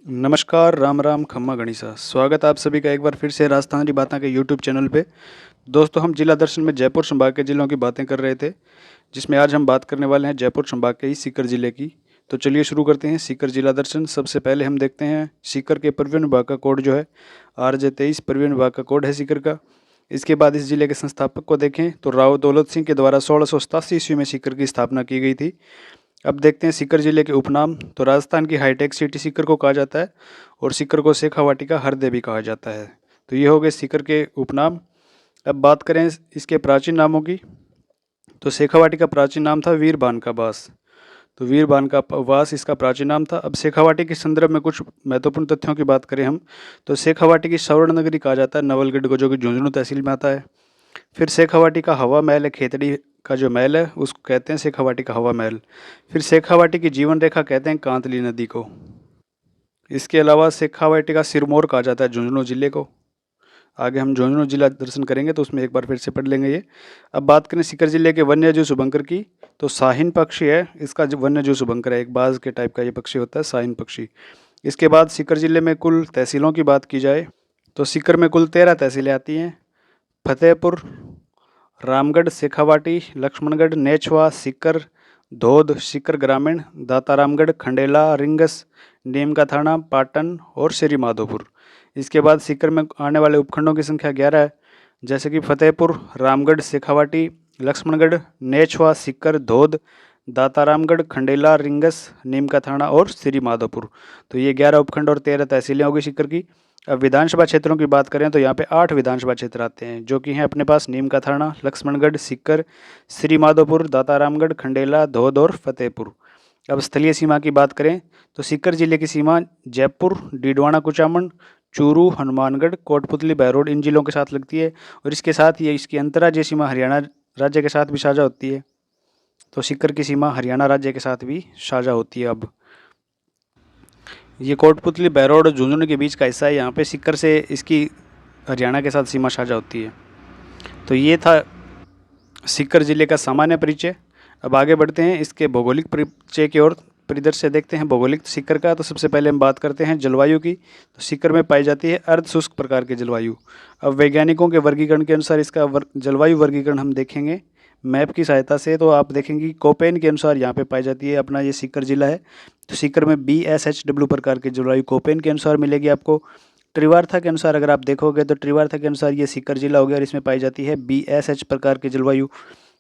नमस्कार, राम राम, खम्मा गणिसा। स्वागत आप सभी का एक बार फिर से राजस्थानी बातें के यूट्यूब चैनल पे। दोस्तों, हम जिला दर्शन में जयपुर संभाग के जिलों की बातें कर रहे थे, जिसमें आज हम बात करने वाले हैं जयपुर संभाग के ही सीकर जिले की। तो चलिए शुरू करते हैं सीकर जिला दर्शन। सबसे पहले हम देखते हैं सीकर के परिवहन विभाग का कोड जो है RJ 23 परिवहन विभाग का कोड है सीकर का। इसके बाद इस जिले के संस्थापक को देखें तो राव दौलत सिंह के द्वारा 1687 ईस्वी में सीकर की स्थापना की गई थी। अब देखते हैं सीकर जिले के उपनाम। तो राजस्थान की हाईटेक सिटी सीकर को कहा जाता है और सीकर को शेखावाटी का हृदय भी कहा जाता है। तो ये हो गए सीकर के उपनाम। अब बात करें इसके प्राचीन नामों की, तो शेखावाटी का प्राचीन नाम था वीरबान का बास। तो वीरबान का वास इसका प्राचीन नाम था। अब शेखावाटी के संदर्भ में कुछ महत्वपूर्ण तथ्यों की बात करें हम, तो शेखावाटी की स्वर्ण नगरी कहा जाता है नवलगढ़ को, जो कि झुंझुनू तहसील में आता है। फिर शेखावाटी का हवा महल है, खेतड़ी का जो महल है उसको कहते हैं शेखावाटी का हवा महल। फिर शेखावाटी की जीवन रेखा कहते हैं कांतली नदी को। इसके अलावा शेखावाटी का सिरमौर कहा जाता है झुंझुनू जिले को। आगे हम झुंझुनू जिला दर्शन करेंगे तो उसमें एक बार फिर से पढ़ लेंगे ये। अब बात करें सीकर जिले के वन्य जीव शुभंकर की, तो शाहीन पक्षी है इसका जो वन्य जीव शुभंकर है, एक बाज के टाइप का ये पक्षी होता है, शाहीन पक्षी। इसके बाद सीकर जिले में कुल तहसीलों की बात की जाए तो सीकर में कुल 13 तहसीलें आती हैं। फतेहपुर, रामगढ़, शेखावाटी, लक्ष्मणगढ़, नेछवा, सीकर, धोद, सीकर ग्रामीण, दातारामगढ़, खंडेला, रिंगस, नीम का थाना, पाटन और श्री माधोपुर। इसके बाद सीकर में आने वाले उपखंडों की संख्या 11 है, जैसे कि फतेहपुर, रामगढ़, शेखावाटी, लक्ष्मणगढ़, नेछवा, सीकर, धोद, दातारामगढ़, खंडेला, रिंगस, नीम का थाना और श्री माधोपुर। तो ये 11 उपखंड और 13 तहसीलें होगी सीकर की। अब विधानसभा क्षेत्रों की बात करें तो यहाँ पे 8 विधानसभा क्षेत्र आते हैं, जो कि हैं अपने पास नीम का थाना, लक्ष्मणगढ़, सीकर, श्री माधोपुर, दातारामगढ़, खंडेला, धोद और फतेहपुर। अब स्थलीय सीमा की बात करें तो सीकर जिले की सीमा जयपुर, डीडवाना, कुचामन, चूरू, हनुमानगढ़, कोटपुतली, बहरोड इन जिलों के साथ लगती है और इसके साथ ये इसकी अंतर्राज्यीय सीमा हरियाणा राज्य के साथ भी साझा होती है। तो सीकर की सीमा हरियाणा राज्य के साथ भी साझा होती है। अब ये कोटपुतली, बहरोड और झुंझुनू के बीच का हिस्सा है। यहाँ पे सीकर से इसकी हरियाणा के साथ सीमा साझा होती है। तो ये था सीकर जिले का सामान्य परिचय। अब आगे बढ़ते हैं इसके भौगोलिक परिचय की ओर। परिदृश्य देखते हैं भौगोलिक सीकर का। तो सबसे पहले हम बात करते हैं जलवायु की। तो सीकर में पाई जाती है अर्ध शुष्क प्रकार की जलवायु। अब वैज्ञानिकों के वर्गीकरण के अनुसार इसका जलवायु वर्गीकरण हम देखेंगे मैप की सहायता से। तो आप देखेंगे कोपेन के अनुसार यहाँ पे पाई जाती है, अपना ये सीकर जिला है। तो सीकर में BSHW प्रकार की जलवायु कोपेन के अनुसार मिलेगी आपको। त्रिवार्था के अनुसार अगर आप देखोगे तो त्रिवार्था के अनुसार ये सीकर जिला हो गया और इसमें पाई जाती है BSH प्रकार की जलवायु।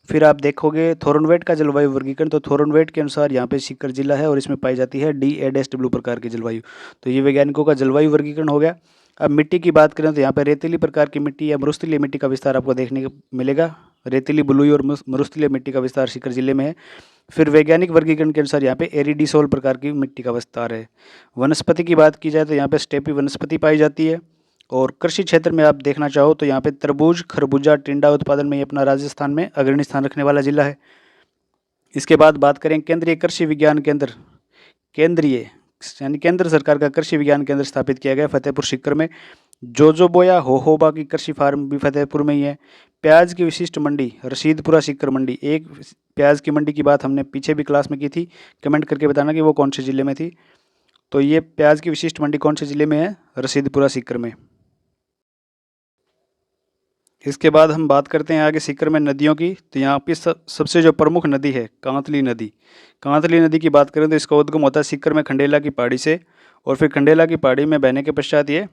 फिर आप देखोगे थोरनवेट का जलवायु वर्गीकरण, तो थोरनवेट के अनुसार यहाँ पे सीकर जिला है और इसमें पाई जाती है DAW प्रकार की जलवायु। तो ये वैज्ञानिकों का जलवायु वर्गीकरण हो गया। अब मिट्टी की बात करें तो यहाँ पे रेतीली प्रकार की मिट्टी या मरुस्थलीय मिट्टी का विस्तार आपको देखने को मिलेगा। रेतीली, बलुई और मरुस्थलीय मिट्टी का विस्तार सीकर जिले में है। फिर वैज्ञानिक वर्गीकरण के अनुसार यहाँ पे एरिडीसोल प्रकार की मिट्टी का विस्तार है। वनस्पति की बात की जाए तो यहाँ पे स्टेपी वनस्पति पाई जाती है। और कृषि क्षेत्र में आप देखना चाहो तो यहाँ पे तरबूज, खरबूजा, टिंडा उत्पादन में ये अपना राजस्थान में अग्रणी स्थान रखने वाला जिला है। इसके बाद बात करें केंद्रीय कृषि विज्ञान केंद्र, केंद्रीय यानी केंद्र सरकार का कृषि विज्ञान केंद्र स्थापित किया गया फतेहपुर सीकर में। जोजोबोया होहोबा की कृषि फार्म भी फतेहपुर में ही है। प्याज की विशिष्ट मंडी रशीदपुरा सीकर मंडी। एक प्याज की मंडी की बात हमने पीछे भी क्लास में की थी, कमेंट करके बताना कि वो कौन से ज़िले में थी। तो ये प्याज की विशिष्ट मंडी कौन से ज़िले में है? रशीदपुरा सीकर में। इसके बाद हम बात करते हैं आगे सीकर में नदियों की। तो यहाँ पे सबसे जो प्रमुख नदी है कांतली नदी। कांतली नदी की बात करें तो इसका उद्गम होता है सीकर में खंडेला की पहाड़ी से और फिर खंडेला की पहाड़ी में बहने के पश्चात ये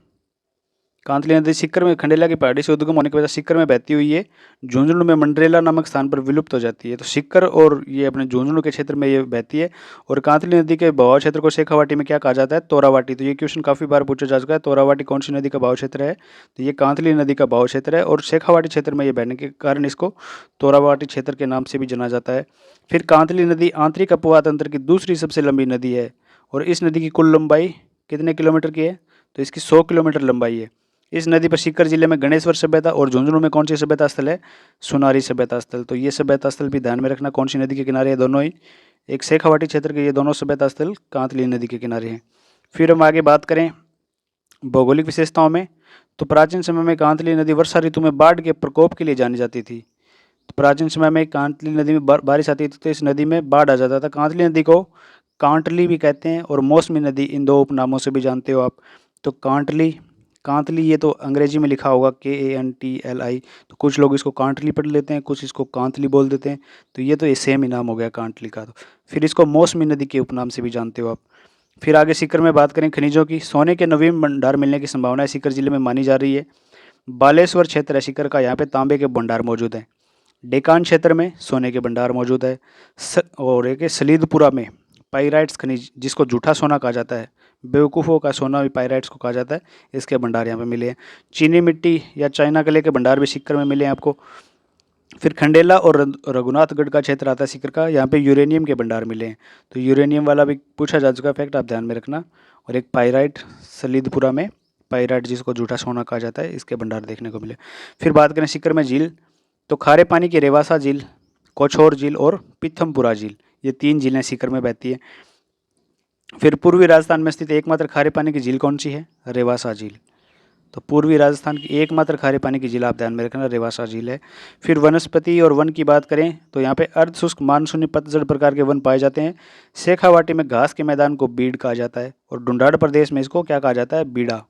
कांतली नदी सीकर में खंडेला की पहाड़ी से उद्गम होने के बाद सीकर में बहती हुई है झुंझुनू में मंडरेला नामक स्थान पर विलुप्त हो जाती है। तो सीकर और ये अपने झुंझुनू के क्षेत्र में ये बहती है। और कांतली नदी के बहाव क्षेत्र को शेखावाटी में क्या कहा जाता है? तोरावाटी। तो ये क्वेश्चन काफ़ी बार पूछा जा चुका है, तोरावाटी कौन सी नदी का बहाव क्षेत्र है? तो ये कांतली नदी का बहाव क्षेत्र है और शेखावाटी क्षेत्र में ये बहने के कारण इसको तोरावाटी क्षेत्र के नाम से भी जाना जाता है। फिर कांतली नदी आंतरिक अपवाह तंत्र की दूसरी सबसे लंबी नदी है और इस नदी की कुल लंबाई कितने किलोमीटर की है? तो इसकी 100 किलोमीटर लंबाई है। इस नदी पर सीकर जिले में गणेश्वर सभ्यता और झुंझुनू में कौन सी सभ्यता स्थल है? सुनारी सभ्यता स्थल। तो ये सभ्यता स्थल भी ध्यान में रखना, कौन सी नदी के किनारे है? दोनों ही एक शेखावाटी क्षेत्र के ये दोनों सभ्यता स्थल कांतली नदी के किनारे हैं। फिर हम आगे बात करें भौगोलिक विशेषताओं में, तो प्राचीन समय में कांतली नदी वर्षा ऋतु में बाढ़ के प्रकोप के लिए जानी जाती थी। तो प्राचीन समय में कांतली नदी में बारिश आती थी तो इस नदी में बाढ़ आ जाता था। कांतली नदी को कांटली भी कहते हैं और मौसमी नदी, इन दो उपनामों से भी जानते हो आप। तो कांटली, कांतली, ये तो अंग्रेजी में लिखा होगा KANTLI, तो कुछ लोग इसको कांटली पढ़ लेते हैं, कुछ इसको कांतली बोल देते हैं। तो ये सेम ही नाम हो गया कांटली का। तो फिर इसको मौसमी नदी के उपनाम से भी जानते हो आप। फिर आगे सीकर में बात करें खनिजों की, सोने के नवीन भंडार मिलने की संभावना सीकर जिले में मानी जा रही है। बालेश्वर क्षेत्र है सीकर का, यहाँ पे तांबे के भंडार मौजूद हैं। डेकान क्षेत्र में सोने के भंडार मौजूद है। और एक है सलीदपुरा में पाइराइट्स खनिज, जिसको झूठा सोना कहा जाता है, बेवकूफ़ों का सोना भी पाइराइट्स को कहा जाता है, इसके भंडार यहाँ पे मिले हैं। चीनी मिट्टी या चाइना कले के भंडार भी सीकर में मिले हैं आपको। फिर खंडेला और रघुनाथगढ़ का क्षेत्र आता है सीकर का, यहाँ पे यूरेनियम के भंडार मिले हैं। तो यूरेनियम वाला भी पूछा जा चुका फैक्ट, आप ध्यान में रखना। और एक पाइराइट सलीदपुरा में, पाइराइट जिसको झूठा सोना कहा जाता है, इसके भंडार देखने को मिले। फिर बात करें सीकर में झील, तो खारे पानी की रेवासा झील, कोछोर झील और पिथमपुरा झील, ये 3 झीलें सीकर में बहती हैं। फिर पूर्वी राजस्थान में स्थित एकमात्र खारे पानी की झील कौन सी है? रेवासा झील। तो पूर्वी राजस्थान की एकमात्र खारे पानी की झील आप ध्यान में रखना, रेवासा झील है। फिर वनस्पति और वन की बात करें तो यहाँ पे अर्ध शुष्क मानसूनी पतझड़ प्रकार के वन पाए जाते हैं। शेखावाटी में घास के मैदान को बीड़ कहा जाता है और डुंडाड़ प्रदेश में इसको क्या कहा जाता है? बीड़ा।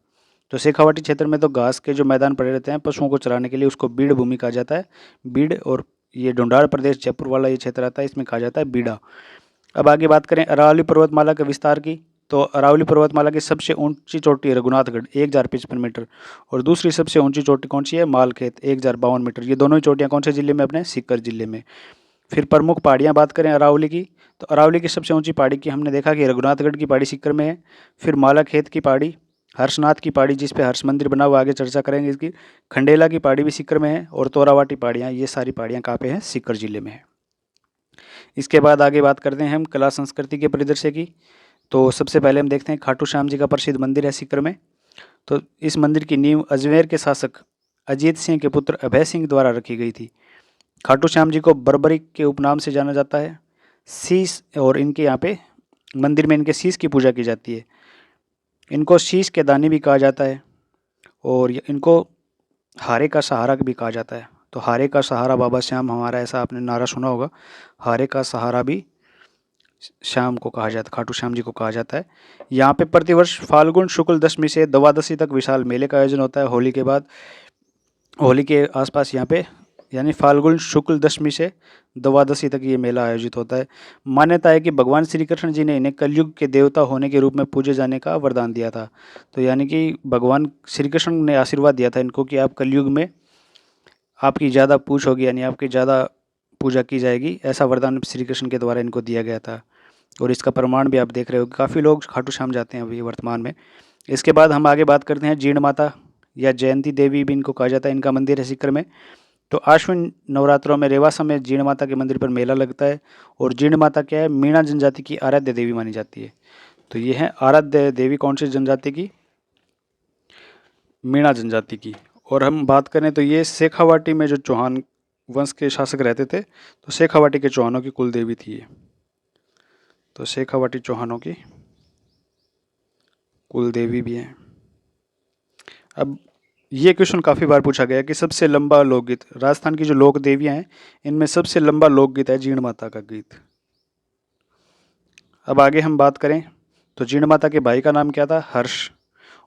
तो शेखावाटी क्षेत्र में तो घास के जो मैदान पड़े रहते हैं पशुओं को चराने के लिए, उसको बीड़ भूमि कहा जाता है, बीड़। और ये डुंडाड़ प्रदेश जयपुर वाला ये क्षेत्र आता है, इसमें कहा जाता है बीड़ा। अब आगे बात करें अरावली पर्वतमाला के विस्तार की, तो अरावली पर्वतमाला की सबसे ऊंची चोटी है रघुनाथगढ़ 1055 मीटर, और दूसरी सबसे ऊंची चोटी कौन सी है? मालखेत 1052 मीटर। ये दोनों ही चोटियाँ कौन से जिले में? अपने सीकर जिले में। फिर प्रमुख पहाड़ियाँ बात करें अरावली की, तो अरावली की सबसे ऊंची पहाड़ी की हमने देखा कि रघुनाथगढ़ की पहाड़ी सीकर में है। फिर मालाखेत की पहाड़ी, हर्षनाथ की पहाड़ी जिस पे हर्ष मंदिर बना हुआ, आगे चर्चा करेंगे इसकी, खंडेला की पहाड़ी भी सीकर में है, और तोरावाटी पहाड़ियाँ, ये सारी पहाड़ियाँ कहाँ पे हैं? सीकर जिले में है। इसके बाद आगे बात करते हैं हम कला संस्कृति के परिदृश्य की। तो सबसे पहले हम देखते हैं खाटू श्याम जी का प्रसिद्ध मंदिर है सीकर में। तो इस मंदिर की नींव अजमेर के शासक अजीत सिंह के पुत्र अभय सिंह द्वारा रखी गई थी। खाटू श्याम जी को बर्बरिक के उपनाम से जाना जाता है। शीश, और इनके यहाँ पे मंदिर में इनके शीश की पूजा की जाती है। इनको शीश के दानी भी कहा जाता है, और इनको हारे का सहारा भी कहा जाता है। तो हारे का सहारा बाबा श्याम हमारा, ऐसा आपने नारा सुना होगा। हारे का सहारा भी श्याम को कहा जाता है, खाटू श्याम जी को कहा जाता है। यहाँ पे प्रतिवर्ष फाल्गुन शुक्ल दशमी से द्वादशी तक विशाल मेले का आयोजन होता है। होली के बाद, होली के आसपास यहाँ पे, यानी फाल्गुन शुक्ल दशमी से द्वादशी तक ये मेला आयोजित होता है। मान्यता है कि भगवान श्री कृष्ण जी ने इन्हें कलयुग के देवता होने के रूप में पूजे जाने का वरदान दिया था। तो यानी कि भगवान श्री कृष्ण ने आशीर्वाद दिया था इनको कि आप कलयुग में आपकी ज़्यादा पूछ होगी, यानी आपकी ज़्यादा पूजा की जाएगी, ऐसा वरदान श्री कृष्ण के द्वारा इनको दिया गया था। और इसका प्रमाण भी आप देख रहे हो, काफ़ी लोग खाटू श्याम जाते हैं अभी वर्तमान में। इसके बाद हम आगे बात करते हैं जीर्ण माता या जयंती देवी भी इनको कहा जाता है, इनका मंदिर है सीकर में। तो आश्विन नवरात्रों में रेवासा में जीर्ण माता के मंदिर पर मेला लगता है। और जीर्ण माता क्या है? मीणा जनजाति की आराध्य देवी मानी जाती है। तो ये है आराध्य देवी कौन सी जनजाति की? मीणा जनजाति की। और हम बात करें तो ये शेखावाटी में जो चौहान वंश के शासक रहते थे, तो शेखावाटी के चौहानों की कुल देवी थी ये। तो शेखावाटी चौहानों की कुल देवी भी है। अब ये क्वेश्चन काफ़ी बार पूछा गया कि सबसे लंबा लोकगीत, राजस्थान की जो लोक देवियाँ हैं इनमें सबसे लंबा लोकगीत है जीर्ण माता का गीत। अब आगे हम बात करें तो जीर्ण माता के भाई का नाम क्या था? हर्ष।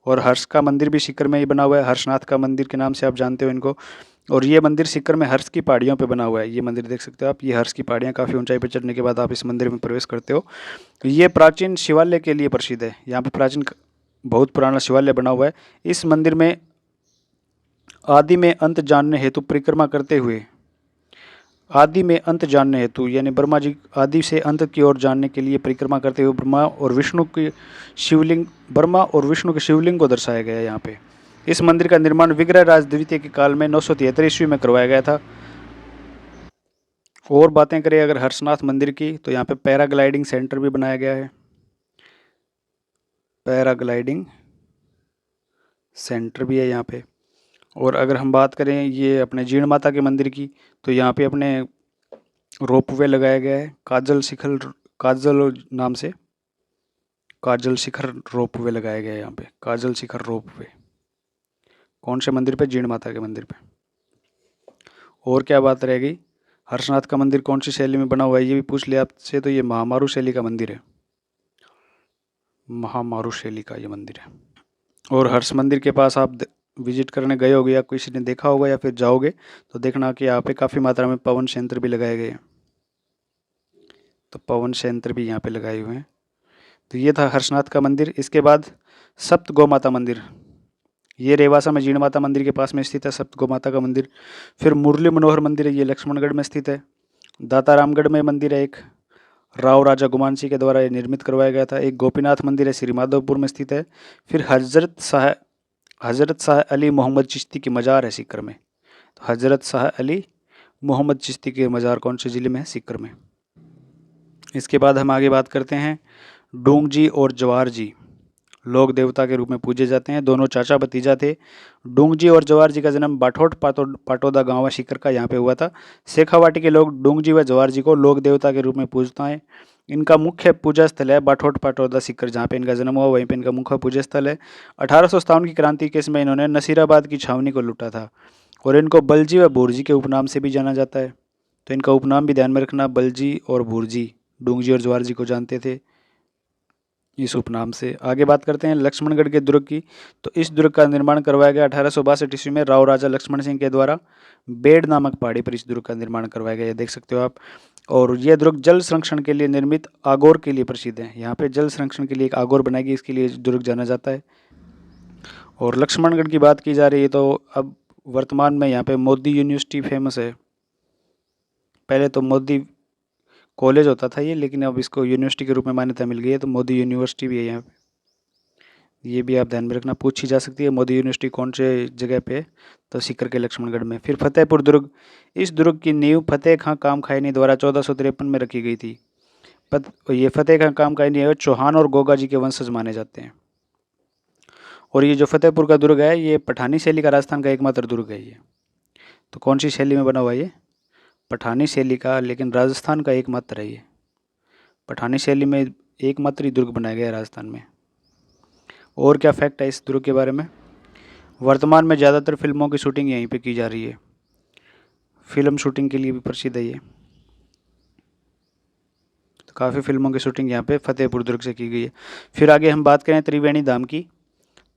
और हर्ष का मंदिर भी सीकर में ही बना हुआ है, हर्षनाथ का मंदिर के नाम से आप जानते हो इनको। और ये मंदिर सीकर में हर्ष की पहाड़ियों पे बना हुआ है। ये मंदिर देख सकते हो आप, ये हर्ष की पहाड़ियाँ, काफ़ी ऊंचाई पर चढ़ने के बाद आप इस मंदिर में प्रवेश करते हो। ये प्राचीन शिवालय के लिए प्रसिद्ध है। यहाँ पे प्राचीन बहुत पुराना शिवालय बना हुआ है। इस मंदिर में आदि में अंत जानने हेतु परिक्रमा करते हुए, आदि में अंत जानने हेतु यानी ब्रह्मा जी आदि से अंत की ओर जानने के लिए परिक्रमा करते हुए ब्रह्मा और विष्णु के शिवलिंग को दर्शाया गया है यहाँ पे। इस मंदिर का निर्माण विग्रहराज द्वितीय के काल में 973 ईस्वी में करवाया गया था। और बातें करें अगर हर्षनाथ मंदिर की, तो यहाँ पे पैराग्लाइडिंग सेंटर भी बनाया गया है। पैराग्लाइडिंग सेंटर भी है यहाँ पे। और अगर हम बात करें ये अपने जीर्ण माता के मंदिर की, तो यहाँ पे अपने रोपवे लगाया गया है, काजल नाम से काजल शिखर रोपवे लगाया गया है यहाँ पे, काजल शिखर रोपवे। कौन से मंदिर पे? जीर्ण माता के मंदिर पे। और क्या बात रहेगी? हर्षनाथ का मंदिर कौन सी शैली में बना हुआ है, ये भी पूछ लिया आपसे। तो ये महामारू शैली का मंदिर है। महामारू शैली का ये मंदिर है। और हर्ष मंदिर के पास आप विजिट करने गए होगे या किसी ने देखा होगा या फिर जाओगे तो देखना कि यहाँ पे काफ़ी मात्रा में पवन संयंत्र भी लगाए गए हैं। तो पवन संयंत्र भी यहाँ पे लगाए हुए हैं। तो ये था हर्षनाथ का मंदिर। इसके बाद सप्त गौ माता मंदिर, ये रेवासा में जीण माता मंदिर के पास में स्थित है सप्त गौ माता का मंदिर। फिर मुरली मनोहर मंदिर है, ये लक्ष्मणगढ़ में स्थित है। दातारामगढ़ में मंदिर है एक, राव राजा गुमान सिंह के द्वारा ये निर्मित करवाया गया था। एक गोपीनाथ मंदिर है, श्री माधवपुर में स्थित है। फिर हजरत शाह अली मोहम्मद चिश्ती की मज़ार है सीकर में। तो हजरत शाह अली मोहम्मद चिश्ती के मज़ार कौन से ज़िले में है? सीकर में। इसके बाद हम आगे बात करते हैं डूंग जी और जवार जी, लोक देवता के रूप में पूजे जाते हैं। दोनों चाचा भतीजा थे। डूंग जी और जवार जी का जन्म बाठोट पाटोदा गांव सीकर का यहाँ पे हुआ था। शेखावाटी के लोग डूंग जी व जवार जी को लोक देवता के रूप में पूजता है। इनका मुख्य पूजा स्थल है बाठोट पाटोदा सीकर, जहाँ पे इनका जन्म हुआ वहीं पे इनका मुख्य पूजा स्थल है। 1857 की क्रांति के समय इन्होंने नसीराबाद की छावनी को लूटा था और इनको बलजी व भूरजी के उपनाम से भी जाना जाता है। तो इनका उपनाम भी ध्यान में रखना, बलजी और भूरजी। डूंग जी और जवार जी को जानते थे इस उपनाम से। आगे बात करते हैं लक्ष्मणगढ़ के दुर्ग की। तो इस दुर्ग का निर्माण करवाया गया 1862 ईस्वी में राव राजा लक्ष्मण सिंह के द्वारा। बेड़ नामक पहाड़ी पर इस दुर्ग का निर्माण करवाया गया, देख सकते हो आप। और यह दुर्ग जल संरक्षण के लिए निर्मित आगोर के लिए प्रसिद्ध है। यहाँ पे जल संरक्षण के लिए एक आगोर बनाई गई, इसके लिए दुर्ग जाना जाता है। और लक्ष्मणगढ़ की बात की जा रही है तो अब वर्तमान में यहाँ पे मोदी यूनिवर्सिटी फेमस है। पहले तो मोदी कॉलेज होता था ये, लेकिन अब इसको यूनिवर्सिटी के रूप में मान्यता मिल गई है, तो मोदी यूनिवर्सिटी भी है यहाँ पे। ये भी आप ध्यान में रखना, पूछी जा सकती है मोदी यूनिवर्सिटी कौन से जगह पे है, तो सीकर के लक्ष्मणगढ़ में। फिर फतेहपुर दुर्ग, इस दुर्ग की नींव फतेह खां कामखाइनी द्वारा 1453 में रखी गई थी। ये फतेह खां कामखाइनी है चौहान और गोगा जी के वंशज माने जाते हैं। और ये जो फतेहपुर का दुर्ग है ये पठानी शैली का राजस्थान का एकमात्र दुर्ग है ये। तो कौन सी शैली में बना हुआ है ये? पठानी शैली का, लेकिन राजस्थान का एकमात्र है ये। पठानी शैली में एकमात्र ही दुर्ग बनाया गया है राजस्थान में। और क्या फैक्ट है इस दुर्ग के बारे में? वर्तमान में ज़्यादातर फिल्मों की शूटिंग यहीं पे की जा रही है। फिल्म शूटिंग के लिए भी प्रसिद्ध है ये। तो काफ़ी फिल्मों की शूटिंग यहाँ पे फतेहपुर दुर्ग से की गई है। फिर आगे हम बात करें त्रिवेणी धाम की,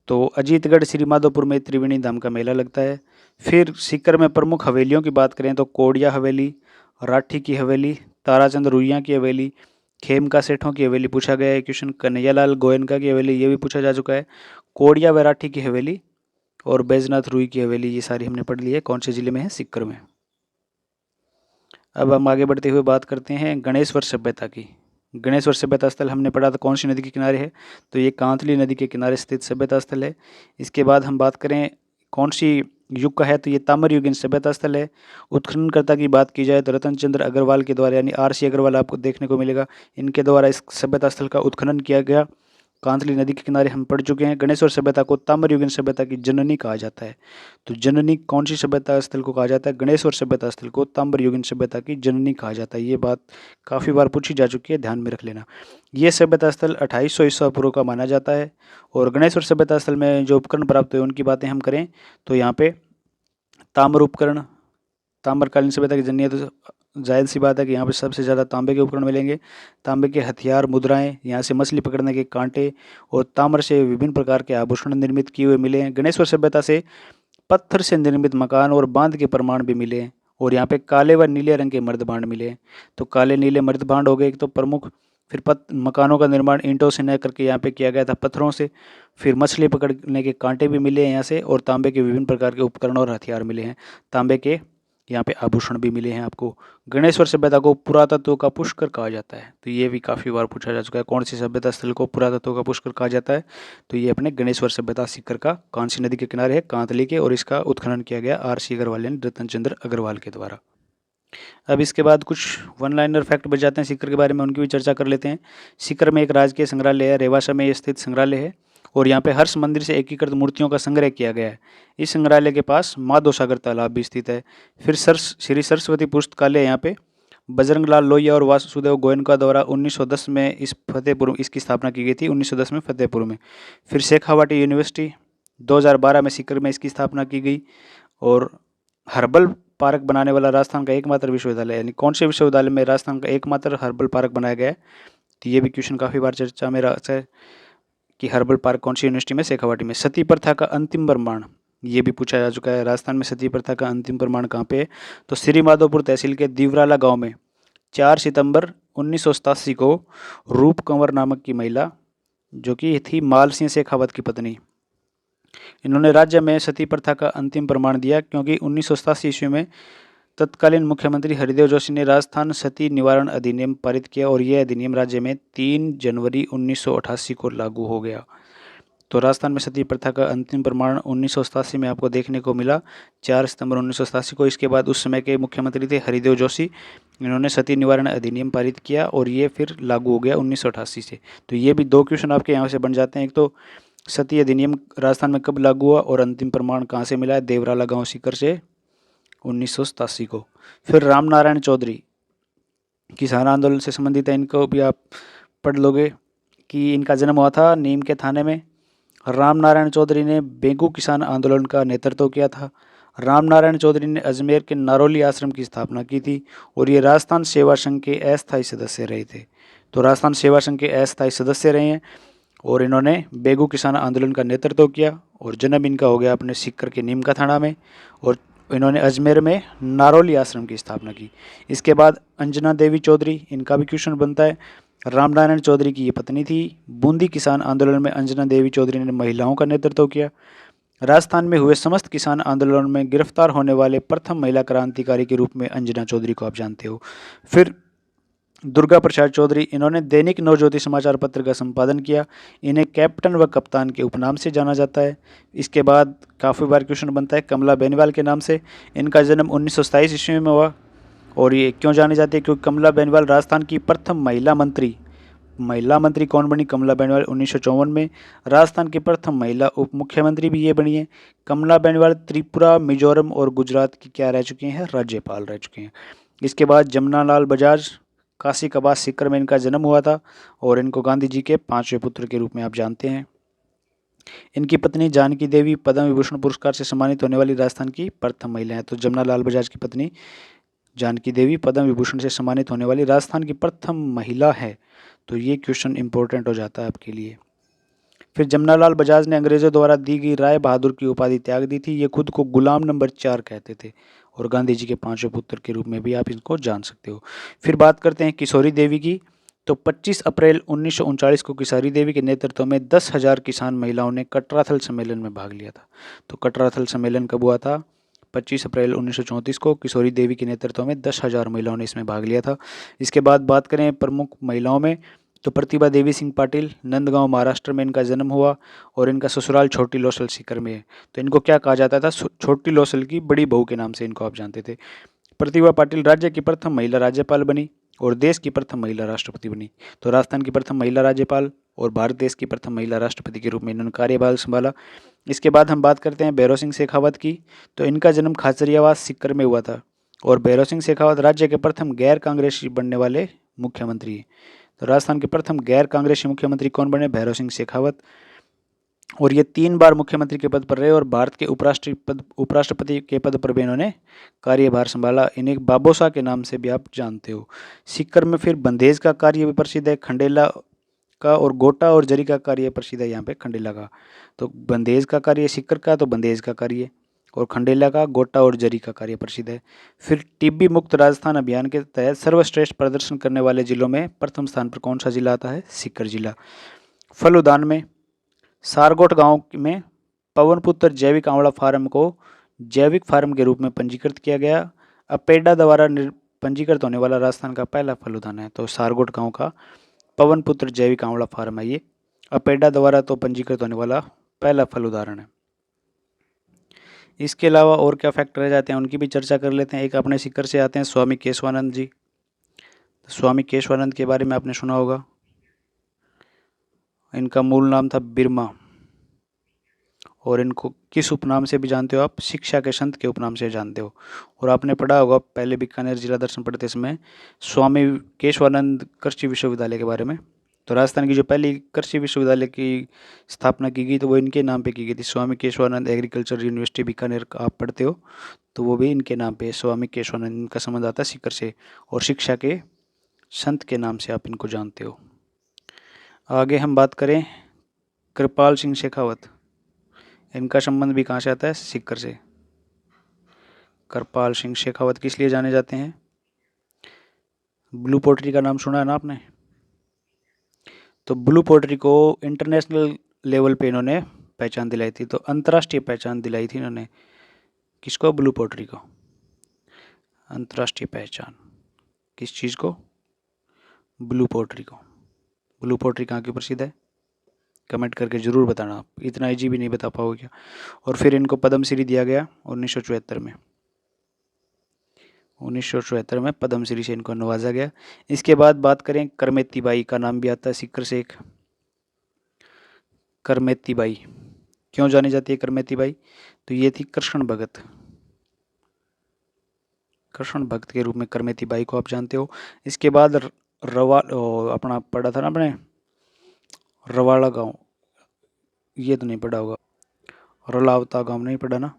तो अजीतगढ़ श्री माधोपुर में त्रिवेणी धाम का मेला लगता है। फिर सीकर में प्रमुख हवेलियों की बात करें तो कोडिया हवेली, राठी की हवेली, ताराचंद रुइया की हवेली, खेमका सेठों की हवेली पूछा गया है क्वेश्चन, कन्हैयालाल गोयनका की हवेली ये भी पूछा जा चुका है, कोडिया व राठी की हवेली और बैजनाथ रुई की हवेली, ये सारी हमने पढ़ ली है। कौन से जिले में है? सीकर में। अब हम आगे बढ़ते हुए बात करते हैं गणेश्वर सभ्यता की। गणेश्वर सभ्यता स्थल हमने पढ़ा था कौन सी नदी के किनारे है, तो ये कांतली नदी के किनारे स्थित सभ्यता स्थल है। इसके बाद हम बात करें कौन सी युग का है, तो ये ताम्र युगीन सभ्यता स्थल है। उत्खननकर्ता की बात की जाए तो रतन चंद्र अग्रवाल के द्वारा, यानी RC अग्रवाल आपको देखने को मिलेगा, इनके द्वारा इस सभ्यता स्थल का उत्खनन किया गया। कांतली नदी के किनारे हम पढ़ चुके हैं। गणेश्वर सभ्यता को ताम्र युगीन सभ्यता की जननी कहा जाता है। तो जननी कौन सी सभ्यता स्थल को कहा जाता है? गणेश्वर सभ्यता स्थल को ताम्र युगीन सभ्यता की जननी कहा जाता है। ये बात काफ़ी बार पूछी जा चुकी है, ध्यान में रख लेना। ये सभ्यता स्थल 2800 ईसा पूर्व का माना जाता है। और गणेश्वर सभ्यता स्थल में जो उपकरण प्राप्त हुए उनकी बातें हम करें तो यहाँ पे ताम्र उपकरण, ताम्रकालीन सभ्यता की जननी है, तो जाहिर सी बात है कि यहाँ पे सबसे ज़्यादा तांबे के उपकरण मिलेंगे। तांबे के हथियार, मुद्राएं, यहाँ से मछली पकड़ने के कांटे और ताम्र से विभिन्न प्रकार के आभूषण निर्मित किए हुए मिले हैं। गणेश्वर सभ्यता से पत्थर से निर्मित मकान और बांध के प्रमाण भी मिले हैं। और यहाँ पे काले व नीले रंग के मर्दभांड मिले हैं। तो काले नीले मर्दभांड हो गए एक तो प्रमुख। फिर मकानों का निर्माण ईंटों से न करके यहाँ पे किया गया था, पत्थरों से। फिर मछली पकड़ने के कांटे भी मिले हैं यहाँ से, और तांबे के विभिन्न प्रकार के उपकरण और हथियार मिले हैं। तांबे के यहाँ पे आभूषण भी मिले हैं आपको। गणेश्वर सभ्यता को पुरातत्व का पुष्कर कहा जाता है, तो ये भी काफ़ी बार पूछा जा चुका है। कौन सी सभ्यता स्थल को पुरातत्व का पुष्कर कहा जाता है? तो ये अपने गणेश्वर सभ्यता सीकर का कांसी नदी के किनारे है, कांतली के, और इसका उत्खनन किया गया RC अग्रवाल यानी रतन चंद्र अग्रवाल के द्वारा। अब इसके बाद कुछ वन लाइनर फैक्ट बच जाते हैं सीकर के बारे में, उनकी भी चर्चा कर लेते हैं। सीकर में एक राजकीय संग्रहालय है, रेवासा में स्थित संग्रहालय है, और यहाँ पे हर्ष मंदिर से एकीकृत मूर्तियों का संग्रह किया गया है। इस संग्रहालय के पास माधव सागर तालाब भी स्थित है। फिर श्री सरस्वती पुस्तकालय यहाँ पे बजरंग लाल लोहिया और वासुदेव गोयनका द्वारा 1910 में इसकी स्थापना की गई थी, 1910 में फतेहपुर में। फिर शेखावाटी यूनिवर्सिटी 2012 में सीकर में इसकी स्थापना की गई। और हर्बल पार्क बनाने वाला राजस्थान का एकमात्र विश्वविद्यालय, यानी कौन से विश्वविद्यालय में राजस्थान का एकमात्र हर्बल पार्क बनाया गया है? तो ये भी क्वेश्चन काफ़ी बार चर्चा में रहा है। कि हर्बल पार्क कौन सी यूनिवर्सिटी में, शेखावाटी में। सती प्रथा का अंतिम प्रमाण, ये भी पूछा जा चुका है। राजस्थान में सती प्रथा का अंतिम प्रमाण कहाँ पे है? तो श्री माधोपुर तहसील के दीवराला गांव में 4 सितंबर 1987 को रूप कंवर नामक की महिला, जो कि थी माल सिंह शेखावत की पत्नी, इन्होंने राज्य में सती प्रथा का अंतिम प्रमाण दिया, क्योंकि 1987 ईस्वी में तत्कालीन मुख्यमंत्री हरिदेव जोशी ने राजस्थान सती निवारण अधिनियम पारित किया और यह अधिनियम राज्य में 3 जनवरी 1988 को लागू हो गया। तो राजस्थान में सती प्रथा का अंतिम प्रमाण 1987 में आपको देखने को मिला, 4 सितंबर 1987 को। इसके बाद उस समय के मुख्यमंत्री थे हरिदेव जोशी, इन्होंने सती निवारण अधिनियम पारित किया और ये फिर लागू हो गया 1988 से। तो ये भी 2 क्वेश्चन आपके यहाँ से बन जाते हैं। एक तो सती अधिनियम राजस्थान में कब लागू हुआ और अंतिम प्रमाण कहाँ से मिला है? देवराला गांव सीकर से 1987 को। फिर रामनारायण चौधरी किसान आंदोलन से संबंधित है, इनको भी आप पढ़ लोगे कि इनका जन्म हुआ था नीम के थाने में। रामनारायण चौधरी ने बेगू किसान आंदोलन का नेतृत्व किया था। रामनारायण चौधरी ने अजमेर के नारोली आश्रम की स्थापना की थी और ये राजस्थान सेवा संघ के अस्थायी सदस्य रहे थे। तो राजस्थान सेवा संघ के अस्थायी सदस्य रहे हैं और इन्होंने बेगू किसान आंदोलन का नेतृत्व किया और जन्म इनका हो गया अपने सीकर के नीम का थाना में, और इन्होंने अजमेर में नारोली आश्रम की स्थापना की। इसके बाद अंजना देवी चौधरी, इनका भी क्वेश्चन बनता है। रामनारायण चौधरी की ये पत्नी थी। बूंदी किसान आंदोलन में अंजना देवी चौधरी ने महिलाओं का नेतृत्व किया। राजस्थान में हुए समस्त किसान आंदोलन में गिरफ्तार होने वाले प्रथम महिला क्रांतिकारी के रूप में अंजना चौधरी को आप जानते हो। फिर दुर्गा प्रसाद चौधरी, इन्होंने दैनिक नवज्योति समाचार पत्र का संपादन किया। इन्हें कैप्टन व कप्तान के उपनाम से जाना जाता है। इसके बाद काफ़ी बार क्वेश्चन बनता है कमला बेनीवाल के नाम से। इनका जन्म 1927 ईस्वी में हुआ और ये क्यों जाने जाती है? क्योंकि कमला बेनीवाल राजस्थान की प्रथम महिला मंत्री कौन बनी? कमला बेनीवाल 1954 में। राजस्थान की प्रथम महिला उप मुख्यमंत्री भी ये बनी है। कमला बेनीवाल त्रिपुरा, मिजोरम और गुजरात की क्या रह चुकी हैं? राज्यपाल रह चुके हैं। इसके बाद जमनालाल बजाज, काशी कबास सीकर में इनका जन्म हुआ था और इनको गांधी जी के 5वें पुत्र के रूप में आप जानते हैं। इनकी पत्नी जानकी देवी पद्म विभूषण पुरस्कार से सम्मानित होने वाली राजस्थान की प्रथम महिला है। तो जमनालाल बजाज की पत्नी जानकी देवी पद्म विभूषण से सम्मानित होने वाली राजस्थान की प्रथम महिला है। तो ये क्वेश्चन इंपॉर्टेंट हो जाता है आपके लिए। फिर जमनालाल बजाज ने अंग्रेजों द्वारा दी गई राय बहादुर की उपाधि त्याग दी थी। ये खुद को गुलाम नंबर 4 कहते थे और गांधी जी के 5वें पुत्र के रूप में भी आप इनको जान सकते हो। फिर बात करते हैं किशोरी देवी की। तो 25 अप्रैल 1939 को किशोरी देवी के नेतृत्व में 10,000 किसान महिलाओं ने कटराथल सम्मेलन में भाग लिया था। तो कटराथल सम्मेलन कब हुआ था? 25 अप्रैल 1934 को किशोरी देवी के नेतृत्व में 10,000 महिलाओं ने इसमें भाग लिया था। इसके बाद बात करें प्रमुख महिलाओं में, तो प्रतिभा देवी सिंह पाटिल, नंदगांव महाराष्ट्र में इनका जन्म हुआ और इनका ससुराल छोटी लोसल सीकर में है। तो इनको क्या कहा जाता था? छोटी लोसल की बड़ी बहू के नाम से इनको आप जानते थे। प्रतिभा पाटिल राज्य की प्रथम महिला राज्यपाल बनी और देश की प्रथम महिला राष्ट्रपति बनी। तो राजस्थान की प्रथम महिला राज्यपाल और भारत देश की प्रथम महिला राष्ट्रपति के रूप में इन्होंने कार्यभार संभाला। इसके बाद हम बात करते हैं भैरव सिंह शेखावत की। तो इनका जन्म खाचरियावास सीकर में हुआ था और भैरव सिंह शेखावत राज्य के प्रथम गैर कांग्रेसी बनने वाले मुख्यमंत्री हैं। तो राजस्थान के प्रथम गैर कांग्रेसी मुख्यमंत्री कौन बने? भैरव सिंह शेखावत। और ये 3 बार मुख्यमंत्री के पद पर रहे और भारत के उपराष्ट्रपति के पद पर भी इन्होंने कार्यभार संभाला। इन्हें बाबोसा के नाम से भी आप जानते हो। सीकर में फिर बंदेज का कार्य भी प्रसिद्ध है, खंडेला का, और गोटा और जरी का कार्य प्रसिद्ध है यहाँ पे खंडेला का। तो बंदेज का कार्य सीकर का, तो बंदेज का कार्य, और खंडेला का गोटा और जरी का कार्य प्रसिद्ध है। फिर टीबी मुक्त राजस्थान अभियान के तहत सर्वश्रेष्ठ प्रदर्शन करने वाले जिलों में प्रथम स्थान पर कौन सा जिला आता है? सीकर जिला। फल उद्यान में सारगोट गांव में पवनपुत्र जैविक आंवला फार्म को जैविक फार्म के रूप में पंजीकृत किया गया। अपेडा द्वारा पंजीकृत होने वाला राजस्थान का पहला फल उद्यान है। तो सारगोट गांव का पवनपुत्र जैविक आंवला फार्म है ये, अपेडा द्वारा तो पंजीकृत होने वाला पहला फल उदाहरण है। इसके अलावा और क्या फैक्ट रह जाते हैं उनकी भी चर्चा कर लेते हैं। एक अपने सीकर से आते हैं स्वामी केशवानंद जी। स्वामी केशवानंद के बारे में आपने सुना होगा। इनका मूल नाम था बिरमा और इनको किस उपनाम से भी जानते हो आप? शिक्षा के संत के उपनाम से जानते हो। और आपने पढ़ा होगा पहले बीकानेर जिला दर्शन पढ़ते समय स्वामी केशवानंद कृषि विश्वविद्यालय के बारे में। तो राजस्थान की जो पहली कृषि विश्वविद्यालय की स्थापना की गई तो वो इनके नाम पे की गई थी। स्वामी केशवानंद एग्रीकल्चर यूनिवर्सिटी बीकानेर का आप पढ़ते हो तो वो भी इनके नाम पे। स्वामी केशवानंद का संबंध आता है सीकर से और शिक्षा के संत के नाम से आप इनको जानते हो। आगे हम बात करें कृपाल सिंह शेखावत, इनका संबंध भी कहाँ से आता है? सीकर से। कृपाल सिंह शेखावत किस लिए जाने जाते हैं? ब्लू पोट्री का नाम सुना है ना आपने? तो ब्लू पोट्री को इंटरनेशनल लेवल पे इन्होंने पहचान दिलाई थी, तो अंतर्राष्ट्रीय पहचान दिलाई थी इन्होंने। किसको? ब्लू पोट्री को अंतर्राष्ट्रीय पहचान। किस चीज़ को? ब्लू पोट्री को। ब्लू पोट्री कहाँ की प्रसिद्ध है? कमेंट करके ज़रूर बताना। आप इतना इजी भी नहीं बता पाओगे क्या। और फिर इनको पद्मश्री दिया गया 1974 में। 1974 में पद्मश्री से इनको नवाजा गया। इसके बाद बात करें, करमेती बाई का नाम भी आता है सीकर से एक। करमेती बाई क्यों जानी जाती है करमेती बाई? तो ये थी कृष्ण भगत। कृष्ण भक्त के रूप में करमेती बाई को आप जानते हो। इसके बाद रवा अपना पढ़ा था ना आपने, रवाड़ा गांव, ये तो नहीं पढ़ा होगा। रलावता गांव नहीं पढ़ा ना?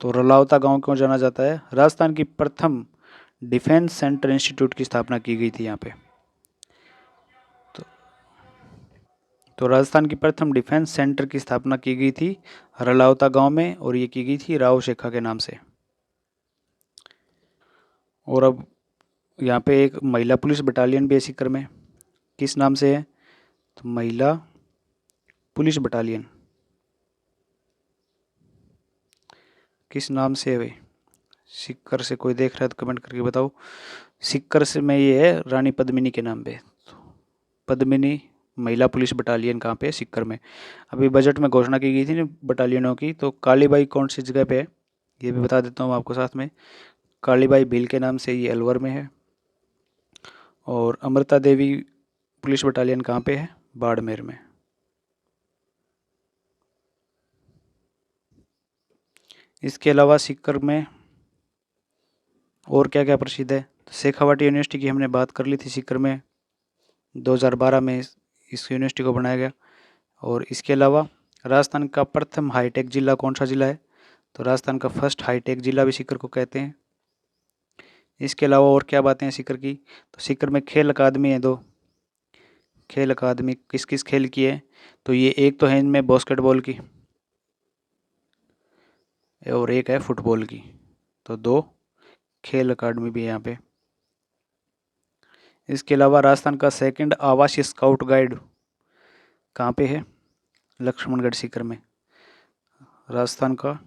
तो रलावता गांव क्यों जाना जाता है? राजस्थान की प्रथम डिफेंस सेंटर इंस्टीट्यूट की स्थापना की गई थी यहाँ पे। तो राजस्थान की प्रथम डिफेंस सेंटर की स्थापना की गई थी रलावता गांव में, और ये की गई थी राव शेखा के नाम से। और अब यहाँ पे एक महिला पुलिस बटालियन भी है सीकर में। किस नाम से है? तो महिला पुलिस बटालियन। किस नाम से है भाई? सीकर से कोई देख रहा है तो कमेंट करके बताओ। सीकर से में ये है रानी पद्मिनी के नाम पे। पद्मिनी महिला पुलिस बटालियन कहाँ पे है? सीकर में। अभी बजट में घोषणा की गई थी ना बटालियनों की, तो कालीबाई कौन सी जगह पे है ये भी बता देता हूँ आपको साथ में। कालीबाई भील के नाम से ये अलवर में है। और अमृता देवी पुलिस बटालियन कहाँ पे है? बाड़मेर में। इसके अलावा सीकर में और क्या क्या प्रसिद्ध है? तो शेखावाटी यूनिवर्सिटी की हमने बात कर ली थी सीकर में। 2012 में इस यूनिवर्सिटी को बनाया गया। और इसके अलावा राजस्थान का प्रथम हाईटेक जिला कौन सा जिला है? तो राजस्थान का फर्स्ट हाईटेक जिला भी सीकर को कहते हैं। इसके अलावा और क्या बातें हैं सीकर की? तो सीकर में खेल अकादमी है 2। खेल अकादमी किस किस खेल की है? तो ये एक तो है इनमें बास्केटबॉल की और एक है फुटबॉल की। तो 2 खेल अकादमी भी है यहाँ पे। इसके अलावा राजस्थान का सेकंड आवासीय स्काउट गाइड कहाँ पे है? लक्ष्मणगढ़ सीकर में। राजस्थान का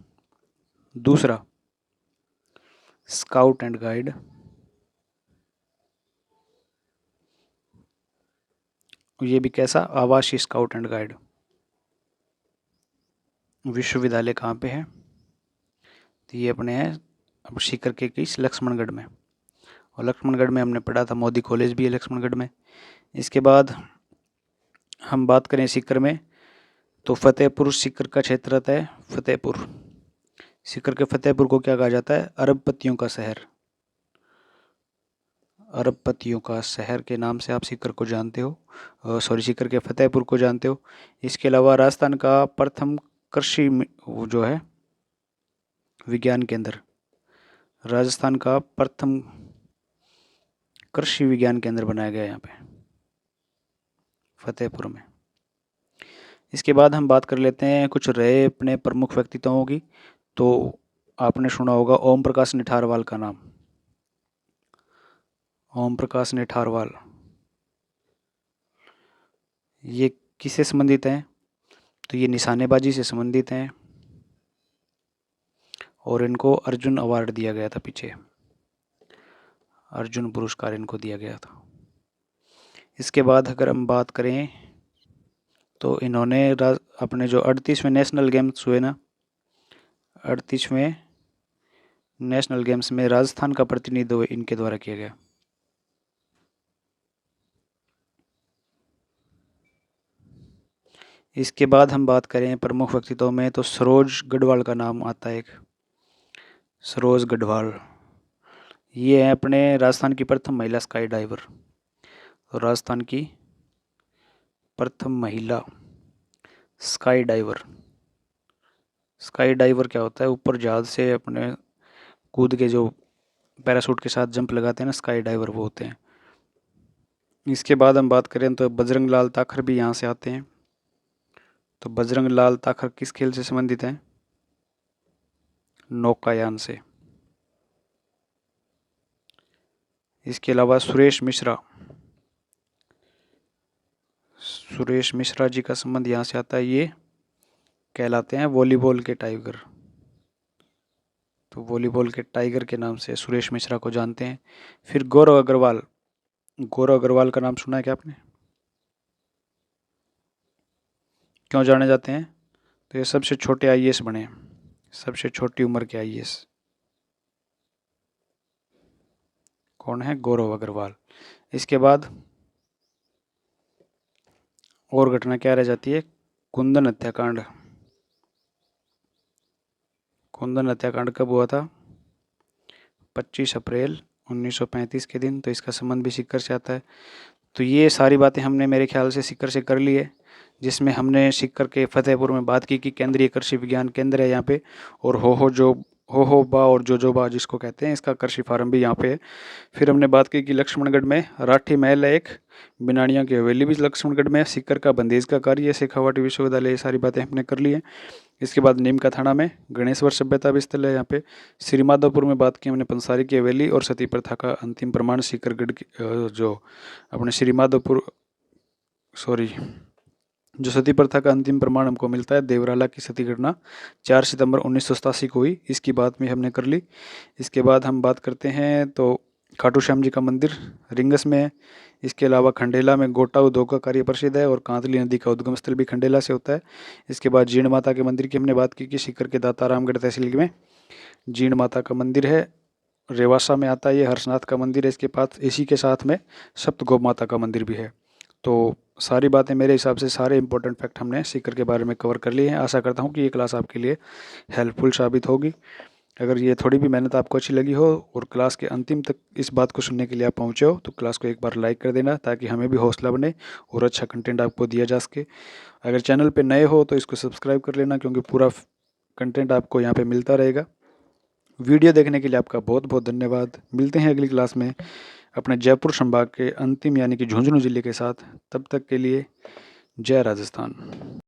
दूसरा स्काउट एंड गाइड ये भी कैसा? आवासीय स्काउट एंड गाइड। विश्वविद्यालय कहाँ पे है? तो ये अपने हैं अब सीकर के किस? लक्ष्मणगढ़ में। और लक्ष्मणगढ़ में हमने पढ़ा था मोदी कॉलेज भी है लक्ष्मणगढ़ में। इसके बाद हम बात करें सीकर में, तो फतेहपुर सीकर का क्षेत्र आता है। फतेहपुर, सीकर के फतेहपुर को क्या कहा जाता है? अरबपतियों का शहर। अरबपतियों का शहर के नाम से आप सीकर को जानते हो, सॉरी सीकर के फतेहपुर को जानते हो। इसके अलावा राजस्थान का प्रथम कृषि वो जो है विज्ञान केंद्र, राजस्थान का प्रथम कृषि विज्ञान केंद्र बनाया गया यहाँ पे फतेहपुर में। इसके बाद हम बात कर लेते हैं कुछ रहे अपने प्रमुख व्यक्तित्वों की। तो आपने सुना होगा ओम प्रकाश निठारवाल का नाम। ओम प्रकाश निठारवाल ये किससे संबंधित हैं? तो ये निशानेबाजी से संबंधित हैं और इनको अर्जुन अवार्ड दिया गया था पीछे, अर्जुन पुरस्कार इनको दिया गया था। इसके बाद अगर हम बात करें तो इन्होंने अपने जो 38वें नेशनल गेम्स हुए ना, 38वें नेशनल गेम्स में राजस्थान का प्रतिनिधित्व इनके द्वारा किया गया। इसके बाद हम बात करें प्रमुख व्यक्तित्वों में, तो सरोज गढ़वाल का नाम आता है एक। सरोज गढ़वाल ये है अपने राजस्थान की प्रथम महिला स्काई डाइवर। और राजस्थान की प्रथम महिला स्काई डाइवर। स्काई डाइवर क्या होता है? ऊपर जहाज से अपने कूद के जो पैराशूट के साथ जंप लगाते हैं ना, स्काई डाइवर वो होते हैं। इसके बाद हम बात करें तो बजरंग लाल ताखर भी यहाँ से आते हैं। तो बजरंग लाल ताखर किस खेल से संबंधित हैं? नौकायान से। इसके अलावा सुरेश मिश्रा जी का संबंध यहाँ से आता है, ये कहलाते हैं वॉलीबॉल के टाइगर। तो वॉलीबॉल के टाइगर के नाम से सुरेश मिश्रा को जानते हैं। फिर गौरव अग्रवाल का नाम सुना है क्या आपने? क्यों जाने जाते हैं? तो ये सबसे छोटे आईएएस बने, सबसे छोटी उम्र के आईएएस कौन है? गौरव अग्रवाल। इसके बाद और घटना क्या रह जाती है? कुंदन हत्याकांड। कुंदन हत्याकांड कब हुआ था? 25 अप्रैल 1935 के दिन। तो इसका संबंध भी सीकर से आता है। तो ये सारी बातें हमने मेरे ख्याल से सीकर से कर ली है, जिसमें हमने सीकर के फतेहपुर में बात की कि केंद्रीय कृषि विज्ञान केंद्र है यहाँ पे, और हो बा और जोजोबा जिसको कहते हैं, इसका कृषि फार्म भी यहाँ पे है। फिर हमने बात की कि लक्ष्मणगढ़ में राठी महल है एक, बिनानिया की हवेली भी लक्ष्मणगढ़ में है, सीकर का बंदेज का कार्य, शेखावाटी विश्वविद्यालय, ये सारी बातें हमने कर ली है। इसके बाद नीम का थाना में गणेश्वर सभ्यता भी स्थल है यहाँ पे। श्री माधोपुर में बात की हमने पंसारी की हवेली और सती प्रथा का अंतिम प्रमाण सीकरगढ़ की जो अपने श्री माधोपुर जो सती प्रथा का अंतिम प्रमाण हमको मिलता है, देवराला की सती घटना 4 सितंबर 1987 को हुई, इसकी बात भी हमने कर ली। इसके बाद हम बात करते हैं तो खाटू श्याम जी का मंदिर रिंगस में है। इसके अलावा खंडेला में गोटा उद्योग का कार्य प्रसिद्ध है और कांतली नदी का उद्गम स्थल भी खंडेला से होता है। इसके बाद जीण माता के मंदिर की हमने बात की कि सीकर के दातारामगढ़ तहसील में जीण माता का मंदिर है, रेवासा में आता है ये, हर्षनाथ का मंदिर है इसके पास, इसी के साथ में सप्त गौ माता का मंदिर भी है। तो सारी बातें मेरे हिसाब से सारे इंपॉर्टेंट फैक्ट हमने सीकर के बारे में कवर कर लिए हैं। आशा करता हूँ कि ये क्लास आपके लिए हेल्पफुल साबित होगी। अगर ये थोड़ी भी मेहनत आपको अच्छी लगी हो और क्लास के अंतिम तक इस बात को सुनने के लिए आप पहुँचे हो, तो क्लास को एक बार लाइक कर देना ताकि हमें भी हौसला बने और अच्छा कंटेंट आपको दिया जा सके। अगर चैनल पे नए हो तो इसको सब्सक्राइब कर लेना, क्योंकि पूरा कंटेंट आपको यहाँ पे मिलता रहेगा। वीडियो देखने के लिए आपका बहुत बहुत धन्यवाद। मिलते हैं अगली क्लास में अपने जयपुर संभाग के अंतिम यानी कि झुंझुनू जिले के साथ। तब तक के लिए जय राजस्थान।